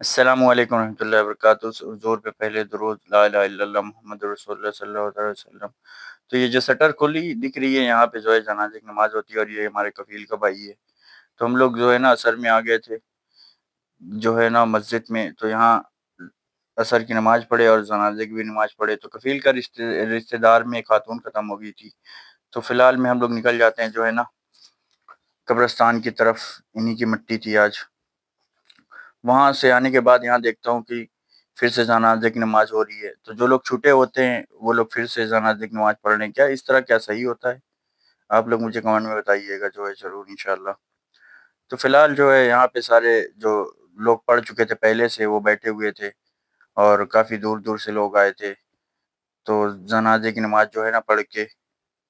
السلام علیکم ورحمۃ اللہ وبرکاتہ۔ حضور پہ پہلے درود، لا الہ الا اللہ محمد رسول اللہ صلی اللہ علیہ وسلم۔ تو یہ جو سٹر کھلی دکھ رہی ہے یہاں پہ جو ہے جنازے کی نماز ہوتی ہے، اور یہ ہمارے کفیل کا بھائی ہے۔ تو ہم لوگ جو ہے نا عصر میں آ گئے تھے جو ہے نا مسجد میں، تو یہاں عصر کی نماز پڑھے اور جنازے کی بھی نماز پڑھے۔ تو کفیل کا رشتہ دار میں ایک خاتون ختم ہو گئی تھی، تو فی الحال میں ہم لوگ نکل جاتے ہیں جو ہے نا قبرستان کی طرف۔ انہی کی مٹی تھی آج۔ وہاں سے آنے کے بعد یہاں دیکھتا ہوں کہ پھر سے جنازے کی نماز ہو رہی ہے۔ تو جو لوگ چھوٹے ہوتے ہیں وہ لوگ پھر سے جنازے کی نماز پڑھ رہے ہیں، کیا اس طرح کیا صحیح ہوتا ہے؟ آپ لوگ مجھے کمنٹ میں بتائیے گا جو ہے ضرور انشاءاللہ۔ تو فی الحال جو ہے یہاں پہ سارے جو لوگ پڑھ چکے تھے پہلے سے وہ بیٹھے ہوئے تھے، اور کافی دور دور سے لوگ آئے تھے۔ تو جنازے کی نماز جو ہے نا پڑھ کے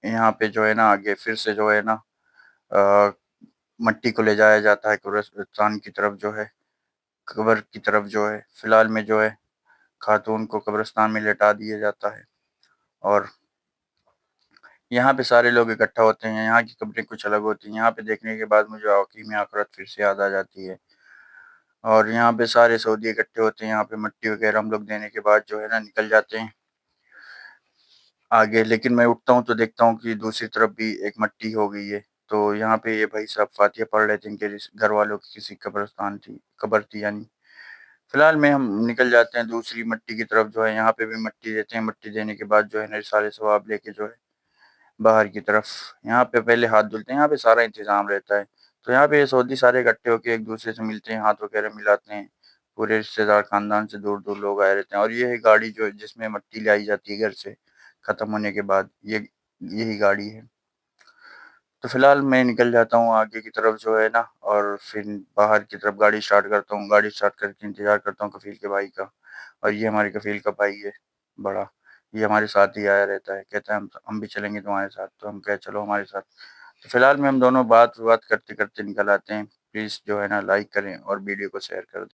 یہاں پہ جو ہے نا آگے پھر سے جو ہے نا مٹی کو لے جایا جاتا ہے قبرستان کی طرف، جو ہے قبر کی طرف جو ہے فی الحال میں جو ہے خاتون کو قبرستان میں لٹا دیا جاتا ہے، اور یہاں پہ سارے لوگ اکٹھا ہوتے ہیں۔ یہاں کی قبریں کچھ الگ ہوتی ہیں، یہاں پہ دیکھنے کے بعد مجھے واقعی میں آخرت پھر سے یاد آ جاتی ہے۔ اور یہاں پہ سارے سعودی اکٹھے ہوتے ہیں، یہاں پہ مٹی وغیرہ ہم لوگ دینے کے بعد جو ہے نا نکل جاتے ہیں آگے۔ لیکن میں اٹھتا ہوں تو دیکھتا ہوں کہ دوسری طرف بھی ایک مٹی ہو گئی ہے۔ تو یہاں پہ یہ بھائی صاحب فاتحہ پڑھ رہے تھے، ان کے گھر والوں کی کسی قبر تھی یعنی۔ فی الحال میں ہم نکل جاتے ہیں دوسری مٹی کی طرف، جو ہے یہاں پہ بھی مٹی دیتے ہیں۔ مٹی دینے کے بعد جو ہے نا رسالے ثواب لے کے جو ہے باہر کی طرف، یہاں پہ پہلے ہاتھ دھلتے ہیں، یہاں پہ سارا انتظام رہتا ہے۔ تو یہاں پہ سعودی سارے اکٹھے ہو کے ایک دوسرے سے ملتے ہیں، ہاتھ وغیرہ ملاتے ہیں، پورے رشتہ دار خاندان سے دور دور لوگ آئے رہتے ہیں۔ اور یہ ہے گاڑی جو جس میں مٹی لائی جاتی ہے گھر سے ختم ہونے کے بعد، یہی گاڑی ہے۔ تو فی الحال میں نکل جاتا ہوں آگے کی طرف جو ہے نا، اور پھر باہر کی طرف گاڑی سٹارٹ کرتا ہوں۔ گاڑی سٹارٹ کر کے انتظار کرتا ہوں کفیل کے بھائی کا، اور یہ ہمارے کفیل کا بھائی ہے بڑا، یہ ہمارے ساتھ ہی آیا رہتا ہے، کہتا ہے ہم بھی چلیں گے تمہارے ساتھ۔ تو ہم کہے چلو ہمارے ساتھ۔ تو فی الحال میں ہم دونوں بات کرتے کرتے نکل آتے ہیں۔ پلیز جو ہے نا لائک کریں اور ویڈیو کو شیئر کر دیں۔